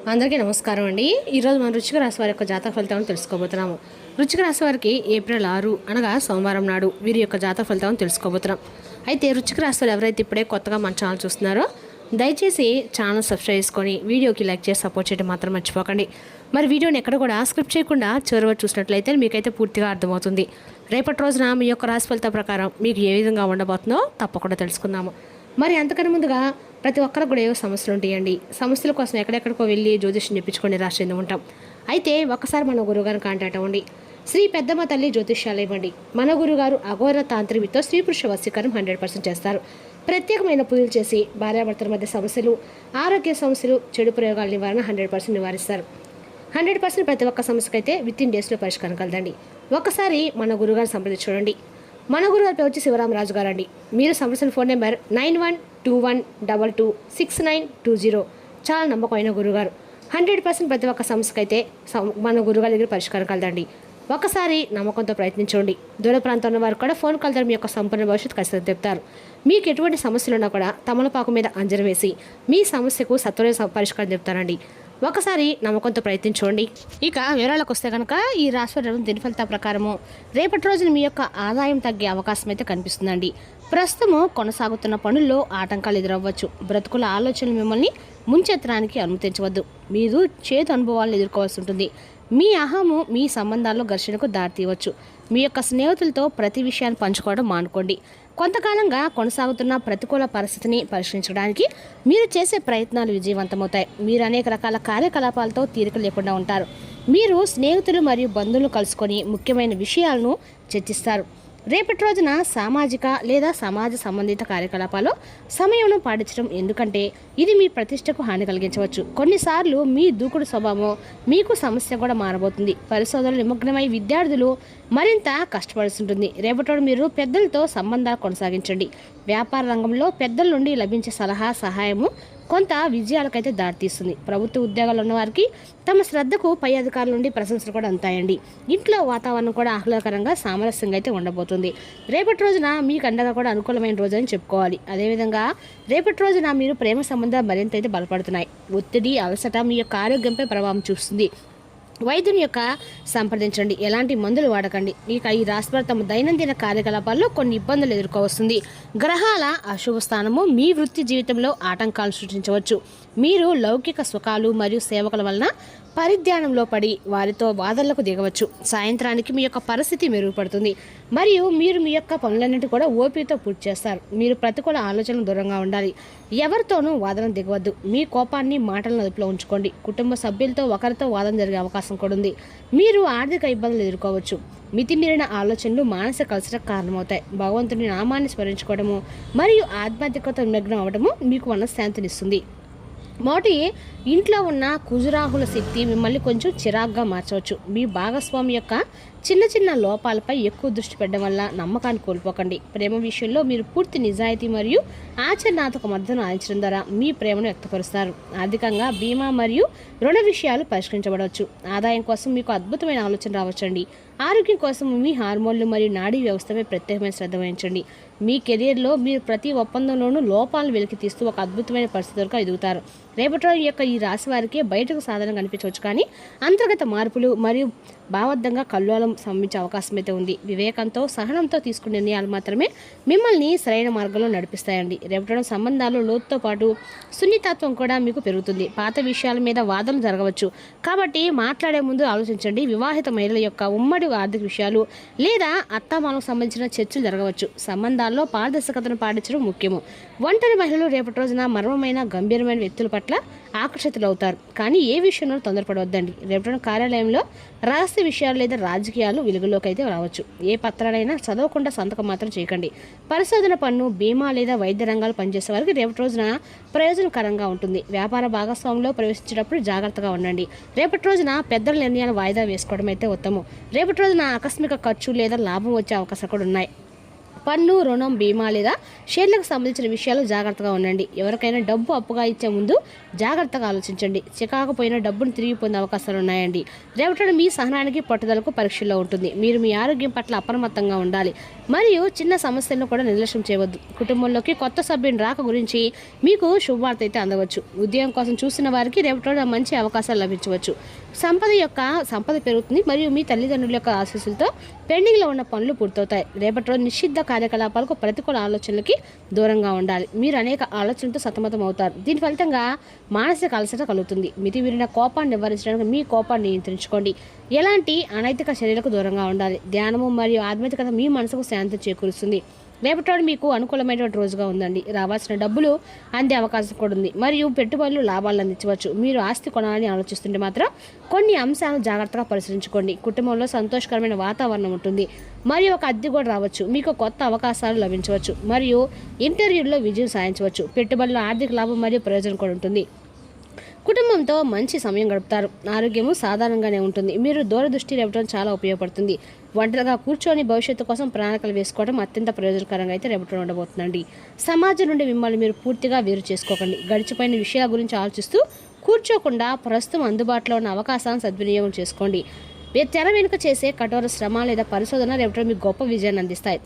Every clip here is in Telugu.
అందరికీ నమస్కారం అండి. ఈరోజు మనం వృశ్చిక రాశి వారి యొక్క జాతక ఫలితాలను తెలుసుకోబోతున్నాము. వృశ్చిక రాశి వారికి ఏప్రిల్ 6 అనగా సోమవారం నాడు వీరి యొక్క జాతక ఫలితాలను తెలుసుకోబోతున్నాం. అయితే వృశ్చిక రాశి వారు ఎవరైతే ఇప్పుడే కొత్తగా మన ఛానల్ చూస్తున్నారో దయచేసి ఛానల్ సబ్స్క్రైబ్ చేసుకొని వీడియోకి లైక్ చేసి సపోర్ట్ చేయడం మాత్రం మర్చిపోకండి. మరి వీడియోని ఎక్కడ కూడా స్క్రిప్ట్ చేయకుండా చివరి చూసినట్లయితే మీకైతే పూర్తిగా అర్థమవుతుంది. రేపటి రోజున మీ యొక్క రాశి ఫలితం ప్రకారం మీకు ఏ విధంగా ఉండబోతుందో తప్పకుండా తెలుసుకుందాము. మరి అంతకన్నా ముందుగా ప్రతి ఒక్కరికి కూడా ఏవో సమస్యలు ఉంటాయండి. సమస్యల కోసం ఎక్కడెక్కడికో వెళ్ళి జ్యోతిష్యం చెప్పించుకొని రాష్ట్రంలో ఉంటాం. అయితే ఒక్కసారి మన గురువుగారిని కాంటాక్ట్ అవ్వండి. శ్రీ పెద్దమ్మ తల్లి జ్యోతిష్యాలు ఇవ్వండి. మన గురుగారు అఘోర తాంత్రికతో స్త్రీ పురుష వశీకరణం 100% చేస్తారు. ప్రత్యేకమైన పూజలు చేసి భార్యాభర్తల మధ్య సమస్యలు, ఆరోగ్య సమస్యలు, చెడు ప్రయోగాల నివారణ 100% నివారిస్తారు. 100% ప్రతి ఒక్క సమస్యకైతే వితిన్ డేస్లో పరిష్కారం కలదండి. ఒక్కసారి మన గురుగారిని సంప్రదించి చూడండి. మన గురుగారి పేరు వచ్చి శివరామరాజు గారు అండి. మీరు సంప్రదించిన ఫోన్ నెంబర్ 9121226920. చాలా నమ్మకమైన గురుగారు. 100% ప్రతి ఒక్క సమస్యకైతే మన గురుగారి దగ్గర పరిష్కారం కలదండి. ఒకసారి నమ్మకంతో ప్రయత్నించండి. దూర ప్రాంతంలో వారు కూడా ఫోన్ కలదారు మీ యొక్క సంపూర్ణ భవిష్యత్తు ఖచ్చితంగా చెప్తారు. మీకు ఎటువంటి సమస్యలు ఉన్నా కూడా తమలపాకు మీద అంజనం వేసి మీ సమస్యకు సత్వర పరిష్కారం చెప్తారండి. ఒకసారి నమ్మకంతో ప్రయత్నించండి. ఇక వివరాలకు వస్తే కనుక ఈ రాశి దిన ఫలితాల ప్రకారము రేపటి రోజున మీ యొక్క ఆదాయం తగ్గే అవకాశం అయితే కనిపిస్తుందండి. ప్రస్తుతము కొనసాగుతున్న పనుల్లో ఆటంకాలు ఎదురవ్వచ్చు. బ్రతుకుల ఆలోచనలు మిమ్మల్ని ముంచెత్తడానికి అనుమతించవద్దు. మీరు చేదు అనుభవాలను ఎదుర్కోవాల్సి ఉంటుంది. మీ అహము మీ సంబంధాల్లో ఘర్షణకు దారితీయవచ్చు. మీ యొక్క స్నేహితులతో ప్రతి విషయాన్ని పంచుకోవడం మానుకోండి. కొంతకాలంగా కొనసాగుతున్న ప్రతికూల పరిస్థితిని పరిష్కరించడానికి మీరు చేసే ప్రయత్నాలు విజయవంతమవుతాయి. మీరు అనేక రకాల కార్యకలాపాలతో తీరిక లేకుండా ఉంటారు. మీరు స్నేహితులు మరియు బంధువులు కలుసుకొని ముఖ్యమైన విషయాలను చర్చిస్తారు. రేపటి రోజున సామాజిక లేదా సమాజ సంబంధిత కార్యకలాపాల్లో సమయంను పాటించడం, ఎందుకంటే ఇది మీ ప్రతిష్టకు హాని కలిగించవచ్చు. కొన్నిసార్లు మీ దూకుడు స్వభావం మీకు సమస్య కూడా మారబోతుంది. పరిశోధనలు నిమగ్నమై విద్యార్థులు మరింత కష్టపడుతుంటుంది. రేపటి మీరు పెద్దలతో సంబంధాలు కొనసాగించండి. వ్యాపార రంగంలో పెద్దల నుండి లభించే సలహా సహాయము కొంత విజయాలకైతే దారితీస్తుంది. ప్రభుత్వ ఉద్యోగాలు ఉన్నవారికి తమ శ్రద్ధకు పై అధికారుల నుండి ప్రశంసలు కూడా అందుతాయండి. ఇంట్లో వాతావరణం కూడా ఆహ్లాదకరంగా సామరస్యంగా అయితే ఉండబోతుంది. రేపటి రోజున మీకు అండగా కూడా అనుకూలమైన రోజు అని చెప్పుకోవాలి. అదేవిధంగా రేపటి రోజున మీరు ప్రేమ సంబంధాలు మరింత అయితే బలపడుతున్నాయి. ఒత్తిడి, అలసట మీ యొక్క ఆరోగ్యంపై ప్రభావం చూస్తుంది. వైద్యుని యొక్క సంప్రదించండి. ఎలాంటి మందులు వాడకండి. ఇక ఈ రాశివారు తమ దైనందిన కార్యకలాపాల్లో కొన్ని ఇబ్బందులు ఎదుర్కోవస్తుంది. గ్రహాల అశుభ స్థానము మీ వృత్తి జీవితంలో ఆటంకాలు సృష్టించవచ్చు. మీరు లౌకిక సుఖాలు మరియు సేవకుల వలన పరిధ్యానంలో పడి వారితో వాదనలకు దిగవచ్చు. సాయంత్రానికి మీ యొక్క పరిస్థితి మెరుగుపడుతుంది మరియు మీరు మీ యొక్క పనులన్నింటి కూడా ఓపికతో పూర్తి చేస్తారు. మీరు ప్రతికూల ఆలోచనలు దూరంగా ఉండాలి. ఎవరితోనూ వాదన దిగవద్దు. మీ కోపాన్ని మాటలను అదుపులో ఉంచుకోండి. కుటుంబ సభ్యులతో ఒకరితో వాదన జరిగే అవకాశం కూడా ఉంది. మీరు ఆర్థిక ఇబ్బందులు ఎదుర్కోవచ్చు. మితిమీరిన ఆలోచనలు మానసిక అలసటకు కారణమవుతాయి. భగవంతుని నామాన్ని స్మరించుకోవడము మరియు ఆధ్యాత్మికత నిమగ్నం అవ్వడము మీకు మనశ్శాంతినిస్తుంది. మోటి ఇంట్లో ఉన్న కుజురాహుల శక్తి మిమ్మల్ని కొంచెం చిరాగ్గా మార్చవచ్చు. మీ భాగస్వామి యొక్క చిన్న చిన్న లోపాలపై ఎక్కువ దృష్టి పెట్టడం వల్ల నమ్మకాన్ని కోల్పోకండి. ప్రేమ విషయంలో మీరు పూర్తి నిజాయితీ మరియు ఆచరణాత్మక మద్దతును ఆచరించడం ద్వారా మీ ప్రేమను వ్యక్తపరుస్తారు. ఆర్థికంగా బీమా మరియు రుణ విషయాలు పరిష్కరించబడవచ్చు. ఆదాయం కోసం మీకు అద్భుతమైన ఆలోచన రావచ్చండి. ఆరోగ్యం కోసం మీ హార్మోన్లు మరియు నాడీ వ్యవస్థపై ప్రత్యేకమైన శ్రద్ధ వహించండి. మీ కెరీర్లో మీరు ప్రతి ఒప్పందంలోనూ లోపాలను వెలికి తీస్తూ ఒక అద్భుతమైన పరిస్థితులకు ఎదుగుతారు. రేపటి రోజు యొక్క ఈ రాశి వారికి బయటకు సాధన కనిపించవచ్చు, కానీ అంతర్గత మార్పులు మరియు భావోద్దంగా కల్లోలం సంభవించే అవకాశం అయితే ఉంది. వివేకంతో సహనంతో తీసుకునే నిర్ణయాలు మాత్రమే మిమ్మల్ని సరైన మార్గంలో నడిపిస్తాయండి. రేపటి సంబంధాలు లోతుతో పాటు సున్నితత్వం కూడా మీకు పెరుగుతుంది. పాత విషయాల మీద వాదనలు జరగవచ్చు, కాబట్టి మాట్లాడే ముందు ఆలోచించండి. వివాహిత మహిళల యొక్క ఉమ్మడి ఆర్థిక విషయాలు లేదా అత్తామాలకు సంబంధించిన చర్చలు జరగవచ్చు. సంబంధాల్లో పారదర్శకతను పాటించడం ముఖ్యము. ఒంటరి మహిళలు రేపటి రోజున మర్మమైన గంభీరమైన వ్యక్తుల పట్ల ఆకర్షితులవుతారు, కానీ ఏ విషయంలో తొందరపడవద్దండి. రేపటి కార్యాలయంలో రహస్య విషయాలు లేదా రాజకీయాలు వెలుగులోకి అయితే రావచ్చు. ఏ పత్రాలైనా చదవకుండా సంతకం మాత్రం చేయకండి. పరిశోధన పన్ను, బీమా లేదా వైద్య రంగాలు పనిచేసే వారికి రేపటి రోజున ప్రయోజనకరంగా ఉంటుంది. వ్యాపార భాగస్వామ్యంలో ప్రవేశించేటప్పుడు జాగ్రత్తగా ఉండండి. రేపటి రోజున పెద్దల నిర్ణయాలు వాయిదా వేసుకోవడం అయితే ఉత్తమం. రేపటి రోజున ఆకస్మిక ఖర్చు లేదా లాభం వచ్చే అవకాశాలు కూడా ఉన్నాయి. పన్ను, రుణం, బీమా లేదా షేర్లకు సంబంధించిన విషయాలు జాగ్రత్తగా ఉండండి. ఎవరికైనా డబ్బు అప్పుగా ఇచ్చే ముందు జాగ్రత్తగా ఆలోచించండి. చికాకపోయిన డబ్బును తిరిగి పొందే అవకాశాలు ఉన్నాయండి. రేపటి మీ సహనానికి పట్టుదలకు పరీక్షల్లో ఉంటుంది. మీరు మీ ఆరోగ్యం పట్ల అప్రమత్తంగా ఉండాలి మరియు చిన్న సమస్యలను కూడా నిర్లక్ష్యం చేయవద్దు. కుటుంబంలోకి కొత్త సభ్యుని రాక గురించి మీకు శుభవార్త అయితే అందవచ్చు. ఉద్యోగం కోసం చూసిన వారికి రేపటి మంచి అవకాశాలు లభించవచ్చు. సంపద పెరుగుతుంది మరియు మీ తల్లిదండ్రుల యొక్క ఆశీస్సులతో పెండింగ్లో ఉన్న పనులు పూర్తవుతాయి. రేపటి రోజు నిషిద్ధ కార్యకలాపాలకు, ప్రతికూల ఆలోచనలకి దూరంగా ఉండాలి. మీరు అనేక ఆలోచనలతో సతమతం అవుతారు. దీని ఫలితంగా మానసిక అలసట కలుగుతుంది. మితిమీరిన కోపాన్ని నివారించడానికి మీ కోపాన్ని నియంత్రించుకోండి. ఎలాంటి అనైతిక చర్యలకు దూరంగా ఉండాలి. ధ్యానము మరియు ఆధ్యాత్మికత మీ మనసుకు శాంతి చేకూరుస్తుంది. రేపటి మీకు అనుకూలమైనటువంటి రోజుగా ఉందండి. రావాల్సిన డబ్బులు అందే అవకాశం కూడా ఉంది మరియు పెట్టుబడులు లాభాలను అందించవచ్చు. మీరు ఆస్తి కొనాలని ఆలోచిస్తుంటే మాత్రం కొన్ని అంశాలను జాగ్రత్తగా పరిశీలించుకోండి. కుటుంబంలో సంతోషకరమైన వాతావరణం ఉంటుంది మరియు ఒక అద్దె కూడా రావచ్చు. మీకు కొత్త అవకాశాలు లభించవచ్చు మరియు ఇంటర్వ్యూల్లో విజయం సాధించవచ్చు. పెట్టుబడుల ఆర్థిక లాభం మరియు ప్రయోజనం కూడా ఉంటుంది. కుటుంబంతో మంచి సమయం గడుపుతారు. ఆరోగ్యము సాధారణంగానే ఉంటుంది. మీరు దూరదృష్టి రేపటం చాలా ఉపయోగపడుతుంది. ఒంటరిగా కూర్చొని భవిష్యత్తు కోసం ప్రణాళికలు వేసుకోవడం అత్యంత ప్రయోజనకరంగా అయితే రేపటి ఉండబోతుందండి. సమాజం నుండి మిమ్మల్ని మీరు పూర్తిగా వేరు చేసుకోకండి. గడిచిపోయిన విషయాల గురించి ఆలోచిస్తూ కూర్చోకుండా ప్రస్తుతం అందుబాటులో ఉన్న అవకాశాలను సద్వినియోగం చేసుకోండి. తెర వెనుక చేసే కఠోర శ్రమ లేదా పరిశోధన రేపటి మీకు గొప్ప విజయాన్ని అందిస్తాయి.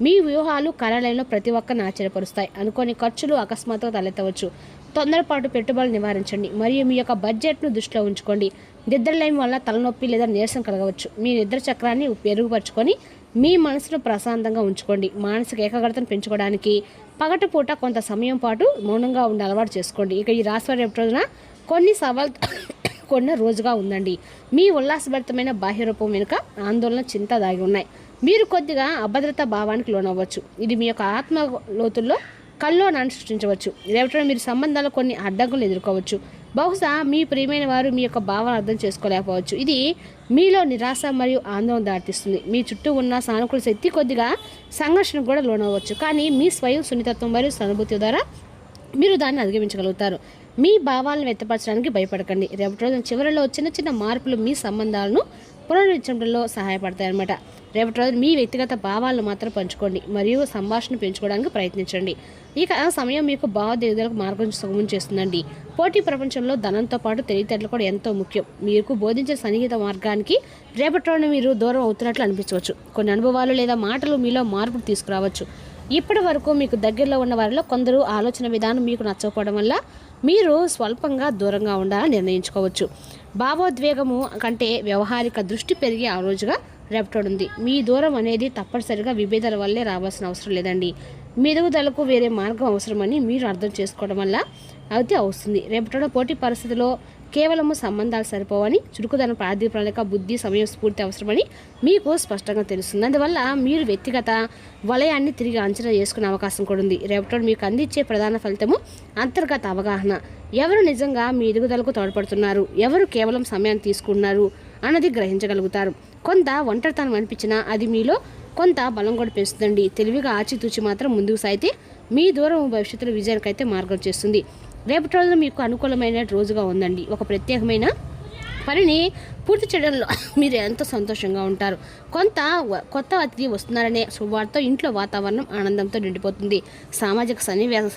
మీ వ్యూహాలు కార్యాలయంలో ప్రతి ఒక్కరిని ఆశ్చర్యపరుస్తాయి. అనుకోని ఖర్చులు అకస్మాత్తుగా తలెత్తవచ్చు. తొందరపాటు పెట్టుబడులు నివారించండి మరియు మీ యొక్క బడ్జెట్ను దృష్టిలో ఉంచుకోండి. నిద్రలేమి వల్ల తలనొప్పి లేదా నీరసం కలగవచ్చు. మీ నిద్ర చక్రాన్ని మెరుగుపరుచుకొని మీ మనసును ప్రశాంతంగా ఉంచుకోండి. మానసిక ఏకాగ్రతను పెంచుకోవడానికి పగటిపూట కొంత సమయం పాటు మౌనంగా ఉండే అలవాటు చేసుకోండి. ఇక ఈ రాశి రేపటి రోజున కొన్ని సవాల్ కొన్న రోజుగా ఉందండి. మీ ఉల్లాసభరితమైన బాహ్య రూపం వెనుక ఆందోళన, చింత దాగి ఉన్నాయి. మీరు కొద్దిగా అభద్రతా భావానికి లోనవ్వచ్చు. ఇది మీ యొక్క ఆత్మ లోతుల్లో కల్లోనాన్ని సృష్టించవచ్చు. రేపటి మీరు సంబంధాలు కొన్ని అడ్డంకులు ఎదుర్కోవచ్చు. బహుశా మీ ప్రియమైన వారు మీ యొక్క భావన అర్థం చేసుకోలేకపోవచ్చు. ఇది మీలో నిరాశ మరియు ఆందోళన దాటిస్తుంది. మీ చుట్టూ ఉన్న సానుకూల శక్తి కొద్దిగా సంఘర్షణకు కూడా లోనవ్వచ్చు. కానీ మీ స్వయం సున్నితత్వం మరియు సానుభూతి ద్వారా మీరు దాన్ని అధిగమించగలుగుతారు. మీ భావాలను వ్యక్తపరచడానికి భయపడకండి. రేపటి రోజున చివరిలో చిన్న చిన్న మార్పులు మీ సంబంధాలను పునరుద్ధరించడంలో సహాయపడతాయి అన్నమాట. రేపటి రోజు మీ వ్యక్తిగత భావాలను మాత్రం పంచుకోండి మరియు సంభాషణ పెంచుకోవడానికి ప్రయత్నించండి. ఇక సమయం మీకు భావోద్వేగాలకు మార్గం సుగమం చేస్తుందండి. పోటీ ప్రపంచంలో ధనంతో పాటు తెలివితేటలు కూడా ఎంతో ముఖ్యం. మీకు బోధించే సన్నిహిత మార్గానికి రేపటి రోజున మీరు దూరం అవుతున్నట్లు అనిపించవచ్చు. కొన్ని అనుభవాలు లేదా మాటలు మీలో మార్పులు తీసుకురావచ్చు. ఇప్పటి వరకు మీకు దగ్గరలో ఉన్న వారిలో కొందరు ఆలోచన విధానం మీకు నచ్చకపోవడం వల్ల మీరు స్వల్పంగా దూరంగా ఉండాలని నిర్ణయించుకోవచ్చు. భావోద్వేగము కంటే వ్యవహారిక దృష్టి పెరిగే ఆ రోజుగా రేపటి ఉంది. మీ దూరం అనేది తప్పనిసరిగా విభేదాల వల్లే రావాల్సిన అవసరం లేదండి. మీ ఎదుగుదలకు వేరే మార్గం అవసరమని మీరు అర్థం చేసుకోవడం వల్ల అయితే వస్తుంది. రేపటి పోటీ పరిస్థితిలో కేవలము సంబంధాలు సరిపోవని, చురుకుదనం, ఆర్థిక ప్రణాళిక, బుద్ధి, సమయం, స్ఫూర్తి అవసరమని మీకు స్పష్టంగా తెలుస్తుంది. అందువల్ల మీరు వ్యక్తిగత వలయాన్ని తిరిగి అంచనా చేసుకునే అవకాశం కూడా ఉంది. రేపటి మీకు అందించే ప్రధాన ఫలితము అంతర్గత అవగాహన. ఎవరు నిజంగా మీ ఎదుగుదలకు తోడ్పడుతున్నారు, ఎవరు కేవలం సమయాన్ని తీసుకున్నారు అన్నది గ్రహించగలుగుతారు. కొంత ఒంటరితనం అనిపించినా అది మీలో కొంత బలం కూడా పెంచుతుందండి. తెలివిగా ఆచితూచి మాత్రం ముందుకు సాగితే మీ దూరం భవిష్యత్తులో విజయానికైతే మార్గం చేస్తుంది. రేపటి రోజున మీకు అనుకూలమైన రోజుగా ఉందండి. ఒక ప్రత్యేకమైన పనిని పూర్తి చేయడంలో మీరు ఎంతో సంతోషంగా ఉంటారు. కొత్త అతిథి వస్తున్నారనే శుభవార్తతో ఇంట్లో వాతావరణం ఆనందంతో నిండిపోతుంది. సామాజిక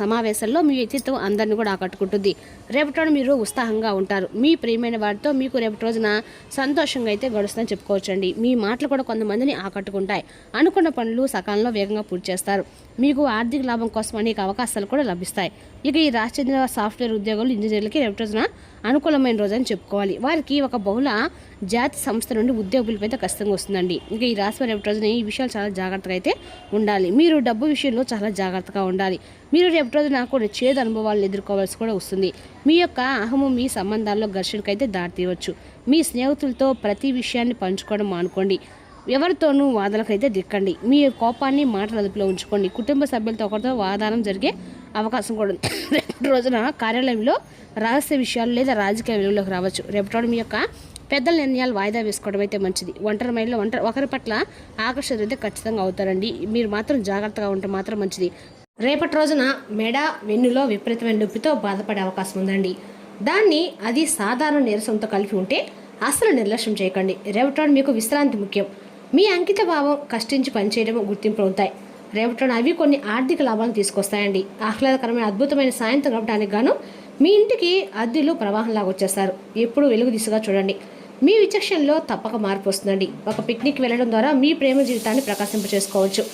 సమావేశాల్లో మీ వ్యక్తిత్వం అందరినీ కూడా ఆకట్టుకుంటుంది. రేపటి రోజు మీరు ఉత్సాహంగా ఉంటారు. మీ ప్రియమైన వారితో మీకు రేపటి రోజున సంతోషంగా అయితే గడుస్తుందని చెప్పుకోవచ్చండి. మీ మాటలు కూడా కొంతమందిని ఆకట్టుకుంటాయి. అనుకున్న పనులు సకాలంలో వేగంగా పూర్తి చేస్తారు. మీకు ఆర్థిక లాభం కోసం అనేక అవకాశాలు కూడా లభిస్తాయి. ఇక ఈ రాష్ట్ర చెందిన సాఫ్ట్వేర్ ఉద్యోగులు, ఇంజనీర్లకి రేపటి రోజున అనుకూలమైన రోజు అని చెప్పుకోవాలి. వారికి ఒక బహుళ జాతి సంస్థ నుండి ఉద్యోగ పిలుపు అయితే ఖచ్చితంగా వస్తుందండి. ఇంకా ఈ రాశి రేపటి రోజున ఈ విషయాలు చాలా జాగ్రత్తగా అయితే ఉండాలి. మీరు డబ్బు విషయంలో చాలా జాగ్రత్తగా ఉండాలి. మీరు రేపటి రోజున కొన్ని చేదు అనుభవాలను ఎదుర్కోవాల్సి కూడా వస్తుంది. మీ యొక్క అహము మీ సంబంధాల్లో ఘర్షణకైతే దారితీయవచ్చు. మీ స్నేహితులతో ప్రతి విషయాన్ని పంచుకోవడం మానుకోండి. ఎవరితోనూ వాదనకైతే దిక్కండి. మీ కోపాన్ని మాటల అదుపులో ఉంచుకోండి. కుటుంబ సభ్యులతో ఒకరితో వాదనం జరిగే అవకాశం కూడా ఉంది. రేపటి రోజున కార్యాలయంలో రహస్య విషయాలు లేదా రాజకీయ విలువలోకి రావచ్చు. రేపటి రోజు మీ యొక్క పెద్దల నిర్ణయాలు వాయిదా వేసుకోవడం అయితే మంచిది. ఒంటరి మైండ్లో ఒకరి పట్ల ఆకర్షణ అయితే ఖచ్చితంగా అవుతారండి. మీరు మాత్రం జాగ్రత్తగా ఉంటే మాత్రం మంచిది. రేపటి రోజున మెడ, వెన్నులో విపరీతమైన నొప్పితో బాధపడే అవకాశం ఉందండి. అది సాధారణ నీరసంతో కలిపి ఉంటే అసలు నిర్లక్ష్యం చేయకండి. రేపటి రోజు మీకు విశ్రాంతి ముఖ్యం. మీ అంకిత భావం, కష్టించి పనిచేయడం గుర్తింపు అవుతాయి. రేపటి రోజున అవి కొన్ని ఆర్థిక లాభాలను తీసుకొస్తాయండి. ఆహ్లాదకరమైన అద్భుతమైన సాయంత్రం గడపడానికి గాను మీ ఇంటికి అద్దెలు ప్రవాహంలాగా వచ్చేస్తారు. ఎప్పుడు వెలుగు దిశగా చూడండి. మీ విచక్షణలో తప్పక మార్పు వస్తుందండి. ఒక పిక్నిక్ వెళ్ళడం ద్వారా మీ ప్రేమ జీవితాన్ని ప్రకాశింప చేసుకోవచ్చు.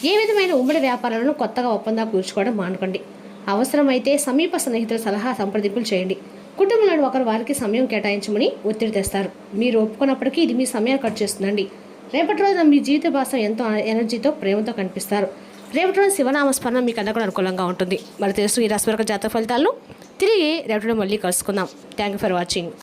ఏ విధమైన ఉమ్మడి వ్యాపారాలను కొత్తగా ఒప్పందాలు కూర్చుకోవడం మానుకోండి. అవసరమైతే సమీప స్నేహితుల సలహా సంప్రదింపులు చేయండి. కుటుంబంలోని ఒకరు వారికి సమయం కేటాయించమని ఒత్తిడి తెస్తారు. మీరు ఒప్పుకున్నప్పటికీ ఇది మీ సమయాన్ని ఖర్చు చేస్తుందండి. రేపటి రోజున మీ జీవిత భాష ఎంతో ఎనర్జీతో ప్రేమతో కనిపిస్తారు. రేపటి రోజు శివనామస్మరణ మీకు అందరికీ అనుకూలంగా ఉంటుంది. మరి తెలుసు ఈ రాశి జాతక ఫలితాలను తిరిగి రేపటి మళ్ళీ కలుసుకుందాం. Thank you for watching.